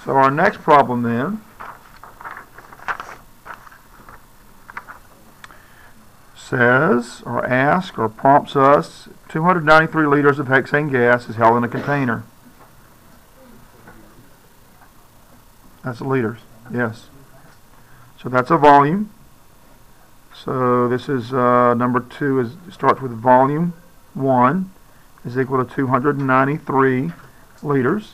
So our next problem then says, or asks, or prompts us, 293 liters of hexane gas is held in a container. That's liters, yes. So that's a volume. So this is number 2 starts with volume 1 is equal to 293 liters.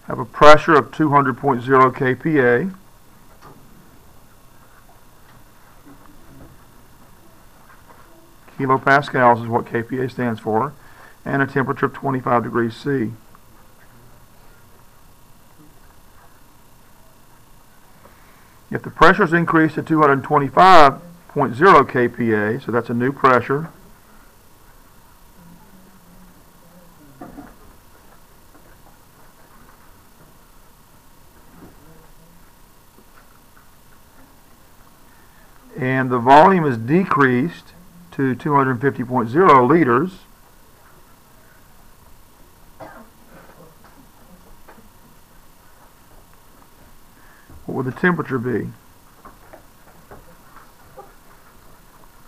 Have a pressure of 200.0 kPa. Kilopascals is what kPa stands for, and a temperature of 25 degrees C. If the pressure is increased to 225.0 kPa, so that's a new pressure, and the volume is decreased to 250.0 liters, what would the temperature be?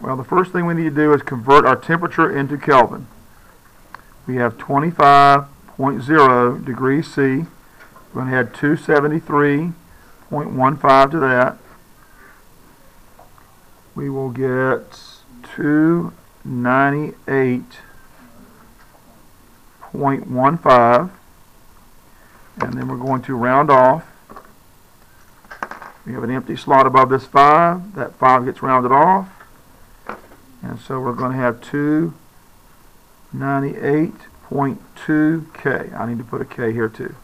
Well, the first thing we need to do is convert our temperature into Kelvin. We have 25.0 degrees C. We're going to add 273.15 to that. We will get 298.15, and then we're going to round off. We have an empty slot above this 5. That 5 gets rounded off, and so we're going to have 298.2 K. I need to put a K here too.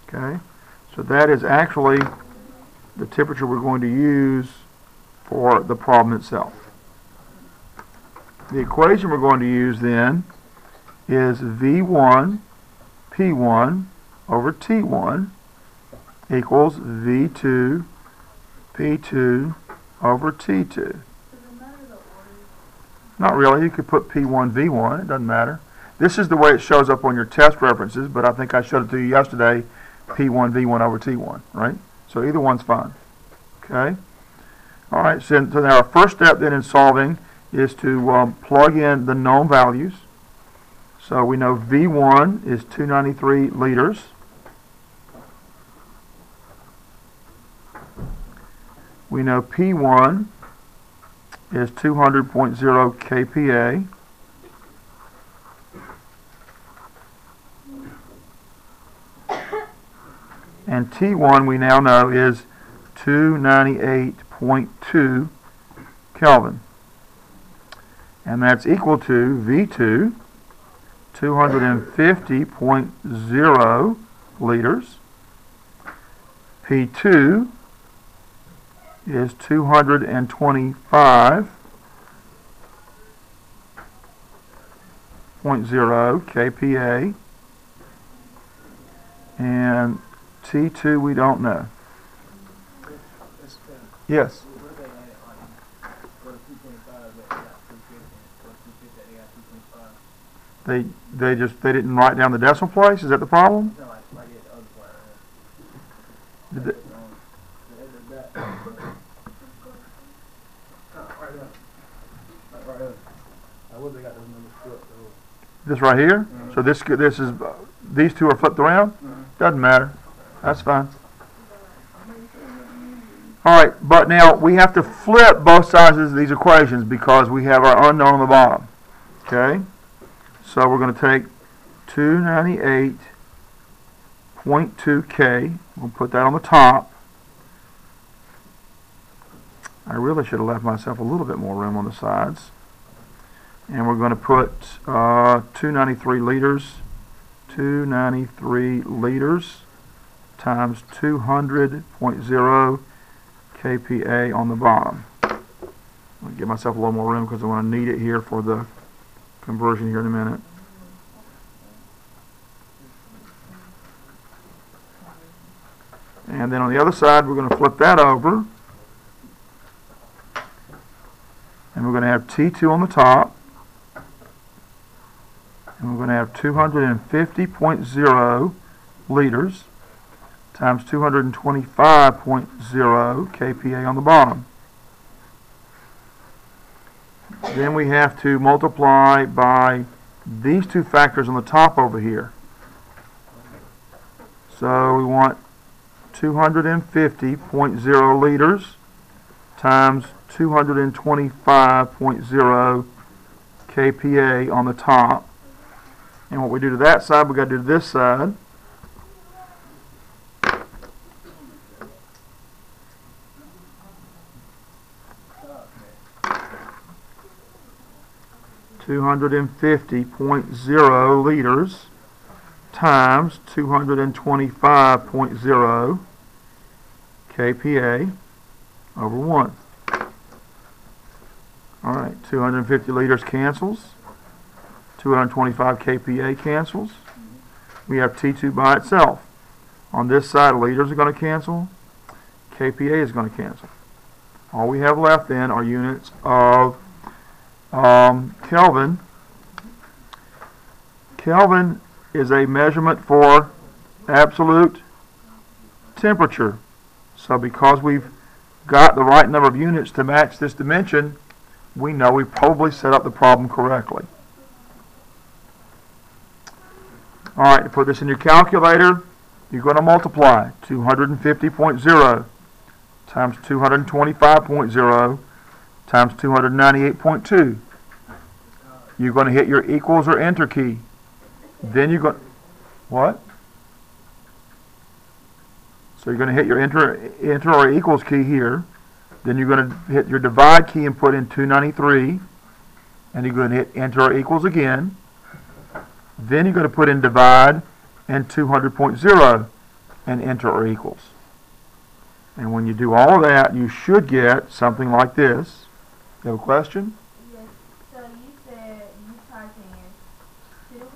Okay, so that is actually the temperature we're going to use for the problem itself. The equation we're going to use then is V1 P1 over T1 equals V2 P2 over T2. Not really. You could put P1 V1. It doesn't matter. This is the way it shows up on your test references, but I think I showed it to you yesterday, P1 V1 over T1, right? So either one's fine. Okay? All right, so now our first step then in solving is to plug in the known values. So we know V1 is 293 liters. We know P1 is 200.0 kPa. And T1 we now know is 298.2 Kelvin. And that's equal to V2, 250.0 liters. P2 is 225.0 kPa. And T2 we don't know. Yes. They didn't write down the decimal place. Is that the problem? This right here. So this is these two are flipped around. Doesn't matter. That's fine. All right, but now we have to flip both sides of these equations because we have our unknown on the bottom. Okay? So we're going to take 298.2 K. We'll put that on the top. I really should have left myself a little bit more room on the sides. And we're going to put 293 liters. 293 liters times 200.0 kPa on the bottom. I'll give myself a little more room because I want to need it here for the conversion here in a minute. And then on the other side, we're going to flip that over. And we're going to have T2 on the top. And we're going to have 250.0 liters times 225.0 kPa on the bottom. Then we have to multiply by these two factors on the top over here. So we want 250.0 liters times 225.0 kPa on the top. And what we do to that side, we got to do to this side. .0 liters times 225.0 kPa over 1. Alright, 250 liters cancels. 225 kPa cancels. We have T2 by itself. On this side, liters are going to cancel. kPa is going to cancel. All we have left then are units of Kelvin. Kelvin is a measurement for absolute temperature. So because we've got the right number of units to match this dimension, we know we probably set up the problem correctly. Alright, to put this in your calculator, you're going to multiply 250.0 times 225.0 times 298.2. You're going to hit your equals or enter key. Then you're going, what? So you're going to hit your enter or equals key here. Then you're going to hit your divide key and put in 293. And you're going to hit enter or equals again. Then you're going to put in divide and 200.0 and enter or equals. And when you do all of that, you should get something like this. You have a question? Yes. So you said you typed in 250.0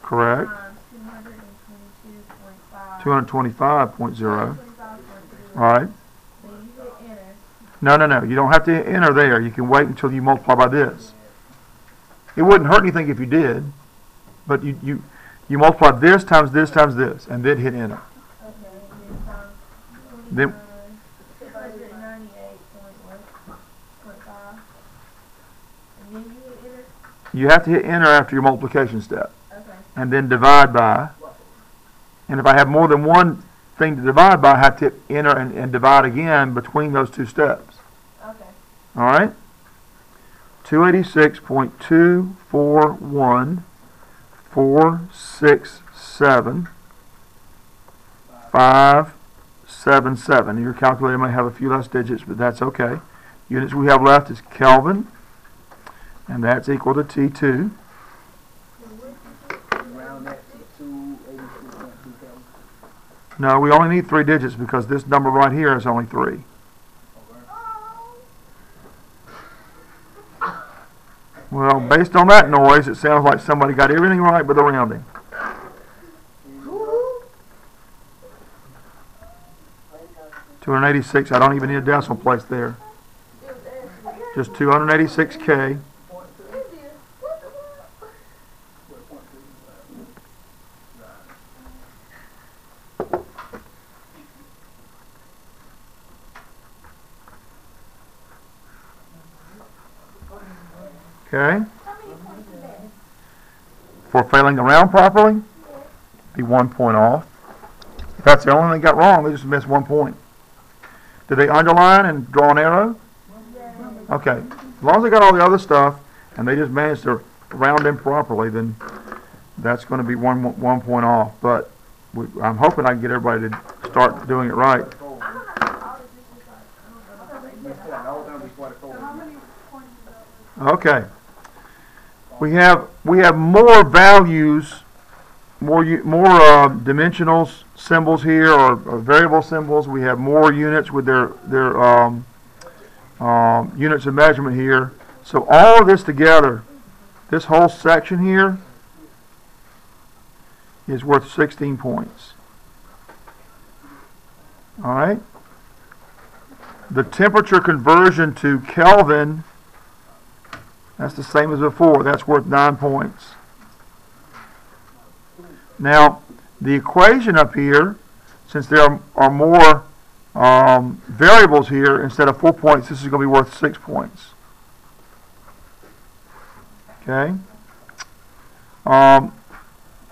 Correct. times 222.5. 225.0. Right. Then you hit enter. No. You don't have to enter there. You can wait until you multiply by this. It wouldn't hurt anything if you did, but you multiply this times this times this, and then hit enter. Okay, and then times Then 298.1.5. And then you hit enter. you have to hit enter after your multiplication step, Okay. and then divide by. And if I have more than one thing to divide by, I have to hit enter and divide again between those two steps. Okay. All right? 286.241.467.577. Your calculator may have a few less digits, but that's okay. Units we have left is Kelvin, and that's equal to T2. Round that to 286.2 Kelvin. No, we only need 3 digits because this number right here is only 3. Well, based on that noise, it sounds like somebody got everything right but the rounding. 286, I don't even need a decimal place there. Just 286K. Okay. For failing to round properly, be 1 point off. If that's the only thing they got wrong, they just missed 1 point. Did they underline and draw an arrow? Okay. As long as they got all the other stuff and they just managed to round improperly, then that's going to be one point off. But I'm hoping I can get everybody to start doing it right. Okay. We have more values, more dimensional symbols here, or variable symbols. We have more units with their units of measurement here. So all of this together, this whole section here, is worth 16 points. All right. The temperature conversion to Kelvin, that's the same as before. That's worth 9 points. Now, The equation up here, since there are more variables here, instead of 4 points, this is going to be worth 6 points. Okay?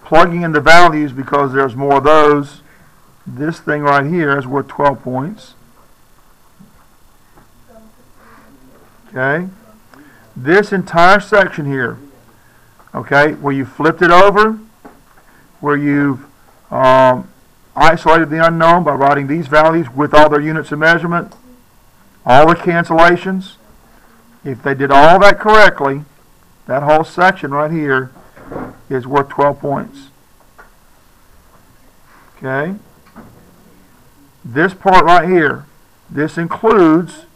Plugging in the values, because there's more of those, this thing right here is worth 12 points. Okay? This entire section here, okay, where you flipped it over, where you've isolated the unknown by writing these values with all their units of measurement, all the cancellations, if they did all that correctly, that whole section right here is worth 12 points. Okay? This part right here, this includes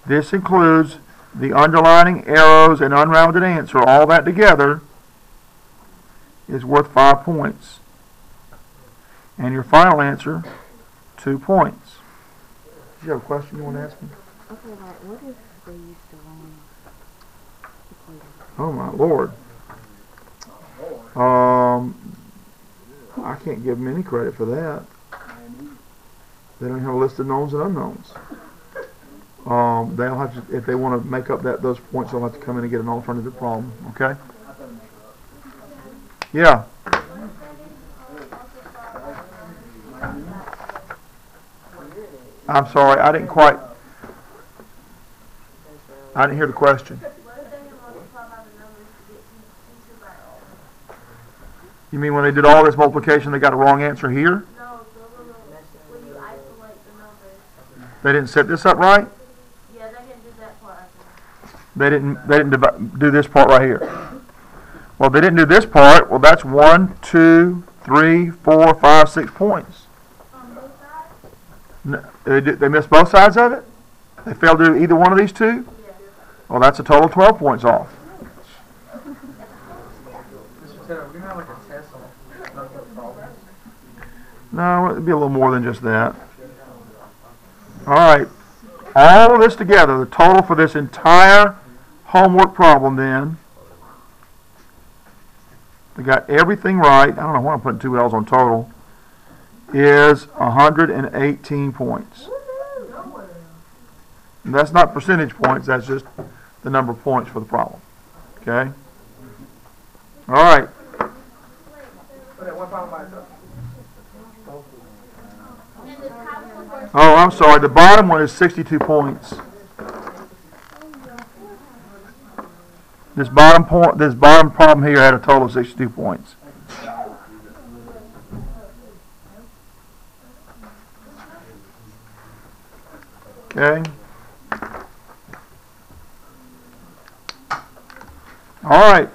the underlining, arrows, and unrounded answer. All that together is worth 5 points. And your final answer, 2 points. Do you have a question you want to ask me? Okay, like, what if they used the wrong equation? Oh my Lord. I can't give them any credit for that. They don't have a list of knowns and unknowns. They'll have to, if they want to make up those points, they'll have to come in and get an alternative problem. Okay? Yeah. I'm sorry, I didn't hear the question. You mean when they did all this multiplication, they got a wrong answer here? No, when you isolate the numbers. They didn't set this up right? Yeah, they didn't do that part. They didn't do this part right here. Well, they didn't do this part. Well, that's 1, 2, 3, 4, 5, 6 points. On both sides? No, they missed both sides of it? They failed to do either one of these two? Yeah. Well, that's a total of 12 points off. Mr. Taylor, we're gonna have like a test on number of problems. No, it'd be a little more than just that. All right. All of this together, the total for this entire homework problem then, they got everything right. I don't know why I'm putting 2 L's on total. Is 118 points. And that's not percentage points. That's just the number of points for the problem. Okay? All right. Okay, one problem by itself. Oh, I'm sorry. The bottom one is 62 points. This bottom problem here had a total of 62 points. Okay. All right.